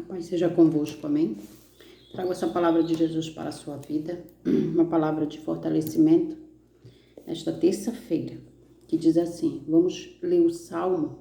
Pai seja convosco, amém? Trago essa palavra de Jesus para a sua vida, uma palavra de fortalecimento, nesta terça-feira, que diz assim, vamos ler o Salmo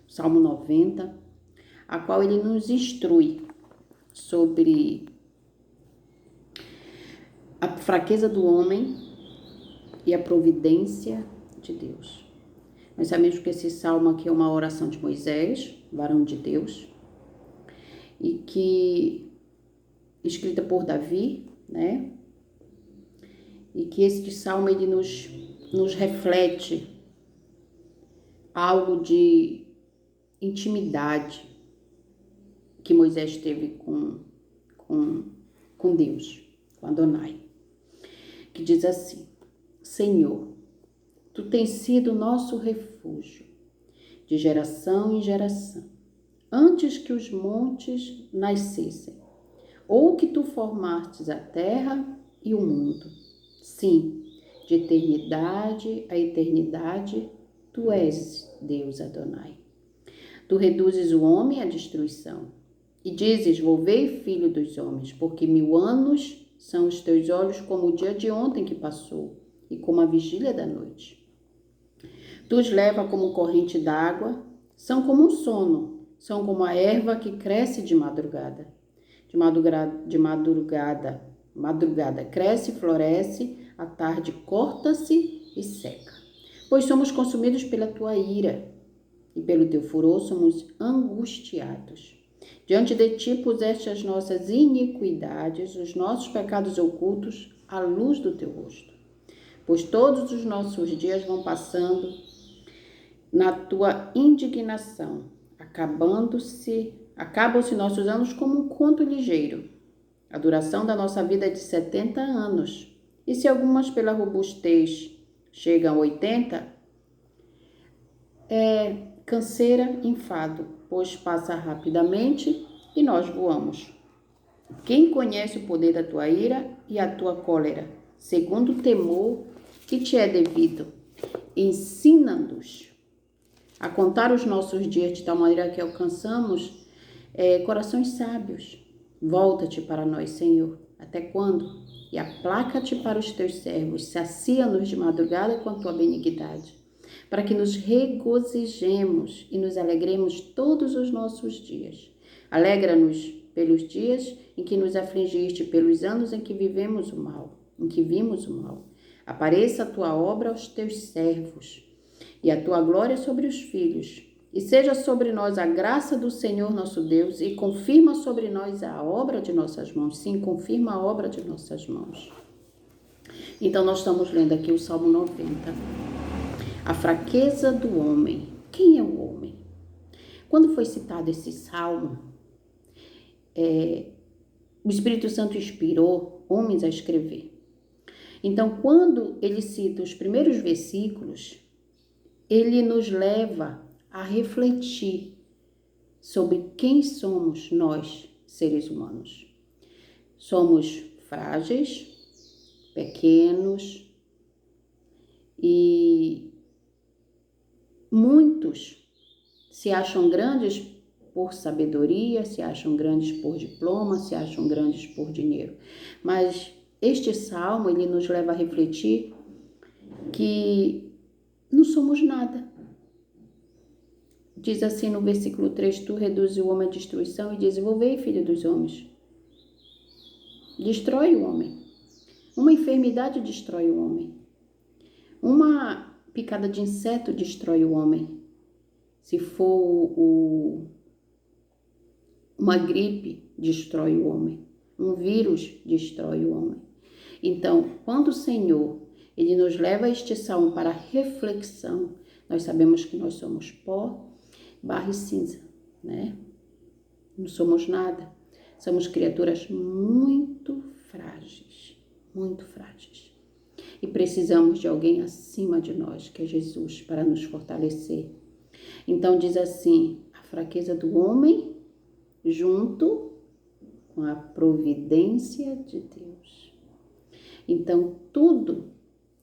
90, a qual ele nos instrui sobre a fraqueza do homem e a providência de Deus. Nós sabemos que esse salmo aqui é uma oração de Moisés, varão de Deus, e que escrita por Davi, né? E que este salmo ele nos reflete algo de intimidade que Moisés teve com Deus, com Adonai, que diz assim: Senhor, Tu tens sido nosso refúgio, de geração em geração, antes que os montes nascessem, ou que Tu formastes a terra e o mundo. Sim, de eternidade a eternidade, Tu és Deus Adonai. Tu reduzes o homem à destruição, e dizes, volvei filho dos homens, porque 1000 anos são os Teus olhos como o dia de ontem que passou, e como a vigília da noite. Tu os leva como corrente d'água, são como um sono, são como a erva que cresce de madrugada. De madrugada cresce e floresce, à tarde corta-se e seca. Pois somos consumidos pela Tua ira, e pelo Teu furor somos angustiados. Diante de Ti puseste as nossas iniquidades, os nossos pecados ocultos, à luz do Teu rosto. Pois todos os nossos dias vão passando na Tua indignação, acabam-se nossos anos como um conto ligeiro. A duração da nossa vida é de 70 anos, e se algumas pela robustez chegam a 80, é canseira, enfado, pois passa rapidamente e nós voamos. Quem conhece o poder da Tua ira e a Tua cólera, segundo o temor que Te é devido? Ensina-nos a contar os nossos dias de tal maneira que alcançamos corações sábios. Volta-te para nós, Senhor. Até quando? E aplaca-te para os Teus servos. Sacia-nos de madrugada com a Tua benignidade, para que nos regozijemos e nos alegremos todos os nossos dias. Alegra-nos pelos dias em que nos afligiste, pelos anos em que vimos o mal. Apareça a Tua obra aos Teus servos, e a Tua glória sobre os filhos. E seja sobre nós a graça do Senhor nosso Deus, e confirma sobre nós a obra de nossas mãos. Sim, confirma a obra de nossas mãos. Então, nós estamos lendo aqui o Salmo 90. A fraqueza do homem. Quem é o homem? Quando foi citado esse salmo, o Espírito Santo inspirou homens a escrever. Então, quando ele cita os primeiros versículos, ele nos leva a refletir sobre quem somos nós, seres humanos. Somos frágeis, pequenos e muitos se acham grandes por sabedoria, se acham grandes por diploma, se acham grandes por dinheiro. Mas este salmo, ele nos leva a refletir que não somos nada. Diz assim no versículo 3, Tu reduzes o homem à destruição e desenvolvei, filho dos homens. Destrói o homem. Uma enfermidade destrói o homem. Uma picada de inseto destrói o homem. Se for uma gripe, destrói o homem. Um vírus destrói o homem. Então, quando o Senhor ele nos leva a este salmo para reflexão, nós sabemos que nós somos pó, barro e cinza, né? Não somos nada. Somos criaturas muito frágeis, muito frágeis. E precisamos de alguém acima de nós, que é Jesus, para nos fortalecer. Então diz assim, a fraqueza do homem junto com a providência de Deus. Então tudo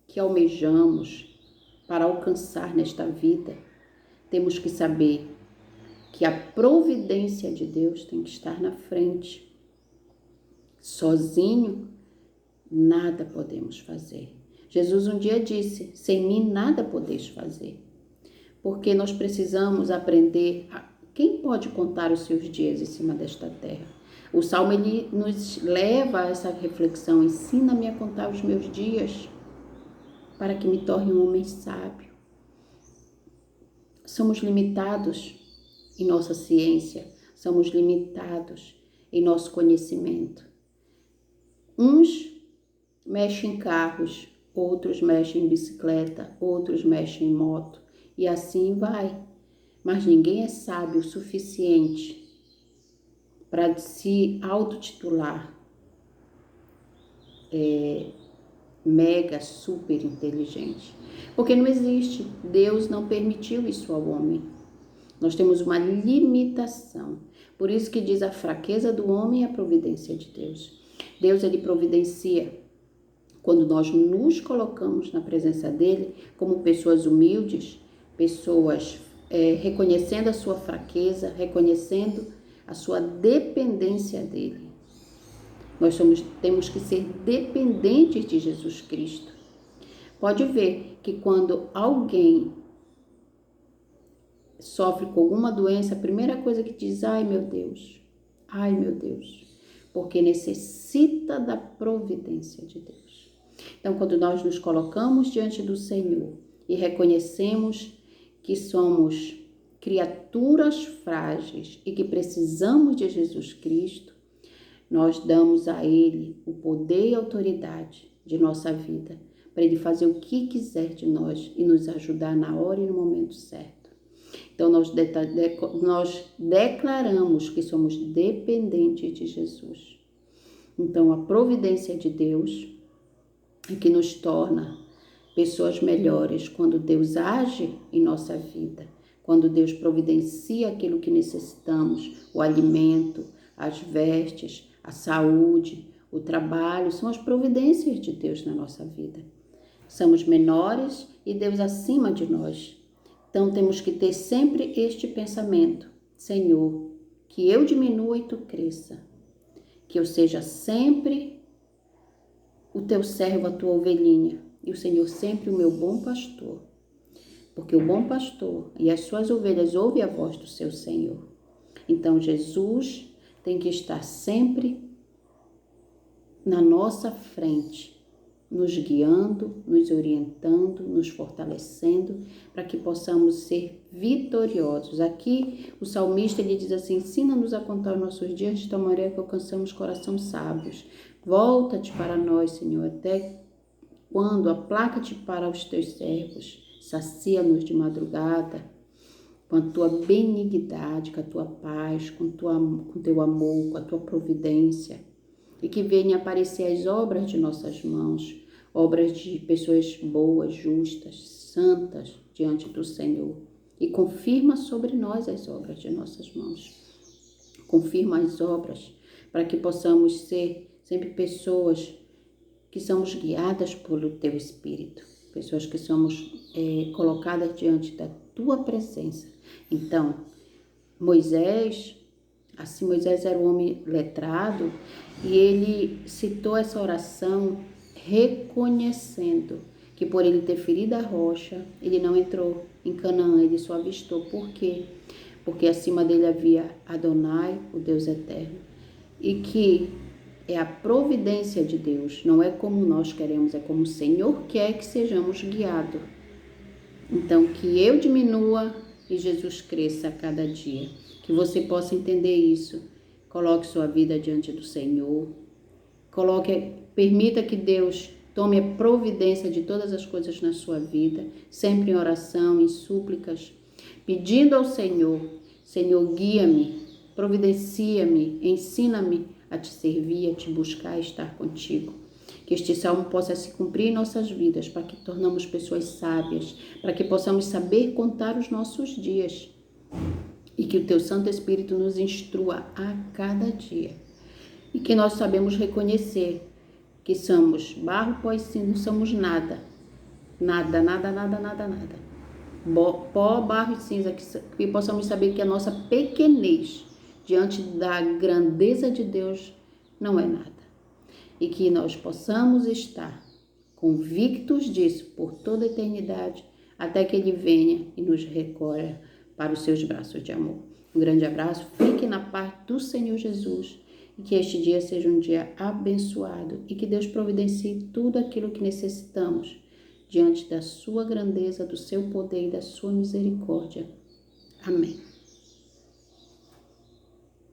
que almejamos para alcançar nesta vida, temos que saber que a providência de Deus tem que estar na frente. Sozinho, nada podemos fazer. Jesus um dia disse, sem mim nada podeis fazer. Porque nós precisamos aprender, quem pode contar os seus dias em cima desta terra? O Salmo, ele nos leva a essa reflexão, ensina-me a contar os meus dias, para que me torne um homem sábio. Somos limitados em nossa ciência, somos limitados em nosso conhecimento. Uns mexem em carros, outros mexem em bicicleta, outros mexem em moto, e assim vai. Mas ninguém é sábio o suficiente para se autotitular mega, super inteligente. Porque não existe. Deus não permitiu isso ao homem. Nós temos uma limitação. Por isso que diz a fraqueza do homem e a providência de Deus. Deus, ele providencia quando nós nos colocamos na presença dele como pessoas humildes, pessoas reconhecendo a sua fraqueza, reconhecendo a sua dependência dele. Nós temos que ser dependentes de Jesus Cristo. Pode ver que quando alguém sofre com alguma doença, a primeira coisa que diz, ai meu Deus, porque necessita da providência de Deus. Então, quando nós nos colocamos diante do Senhor e reconhecemos que somos criaturas frágeis e que precisamos de Jesus Cristo, nós damos a Ele o poder e a autoridade de nossa vida, para Ele fazer o que quiser de nós e nos ajudar na hora e no momento certo. Então, nós declaramos que somos dependentes de Jesus. Então, a providência de Deus é que nos torna pessoas melhores quando Deus age em nossa vida, quando Deus providencia aquilo que necessitamos, o alimento, as vestes, a saúde, o trabalho, são as providências de Deus na nossa vida. Somos menores e Deus acima de nós. Então temos que ter sempre este pensamento, Senhor, que eu diminua e tu cresça, que eu seja sempre o teu servo, a tua ovelhinha, e o Senhor sempre o meu bom pastor, porque o bom pastor e as suas ovelhas ouvem a voz do seu Senhor. Então Jesus tem que estar sempre na nossa frente, nos guiando, nos orientando, nos fortalecendo, para que possamos ser vitoriosos. Aqui o salmista, ele diz assim, ensina-nos a contar os nossos dias de tal maneira que alcançamos coração sábios. Volta-te para nós, Senhor, até quando? Aplaca-te para os teus servos, sacia-nos de madrugada, com a tua benignidade, com a tua paz, com o teu amor, com a tua providência, e que venha aparecer as obras de nossas mãos, obras de pessoas boas, justas, santas diante do Senhor, e confirma sobre nós as obras de nossas mãos. Confirma as obras para que possamos ser sempre pessoas que somos guiadas pelo teu Espírito, pessoas que somos colocadas diante da tua presença. Então, Moisés era um homem letrado e ele citou essa oração reconhecendo que por ele ter ferido a rocha, ele não entrou em Canaã, ele só avistou. Por quê? Porque acima dele havia Adonai, o Deus eterno, e que é a providência de Deus, não é como nós queremos, é como o Senhor quer que sejamos guiados. Então, que eu diminua e Jesus cresça a cada dia. Que você possa entender isso. Coloque sua vida diante do Senhor. Permita que Deus tome a providência de todas as coisas na sua vida, sempre em oração, em súplicas, pedindo ao Senhor, Senhor, guia-me, providencia-me, ensina-me a te servir, a te buscar, a estar contigo. Que este salmo possa se cumprir em nossas vidas, para que tornamos pessoas sábias, para que possamos saber contar os nossos dias. E que o teu Santo Espírito nos instrua a cada dia. E que nós sabemos reconhecer que somos barro, pois sim, não somos nada. Nada. pó, barro e cinza, que possamos saber que a nossa pequenez diante da grandeza de Deus não é nada. E que nós possamos estar convictos disso por toda a eternidade, até que Ele venha e nos recolha para os seus braços de amor. Um grande abraço, fique na paz do Senhor Jesus e que este dia seja um dia abençoado e que Deus providencie tudo aquilo que necessitamos diante da sua grandeza, do seu poder e da sua misericórdia. Amém.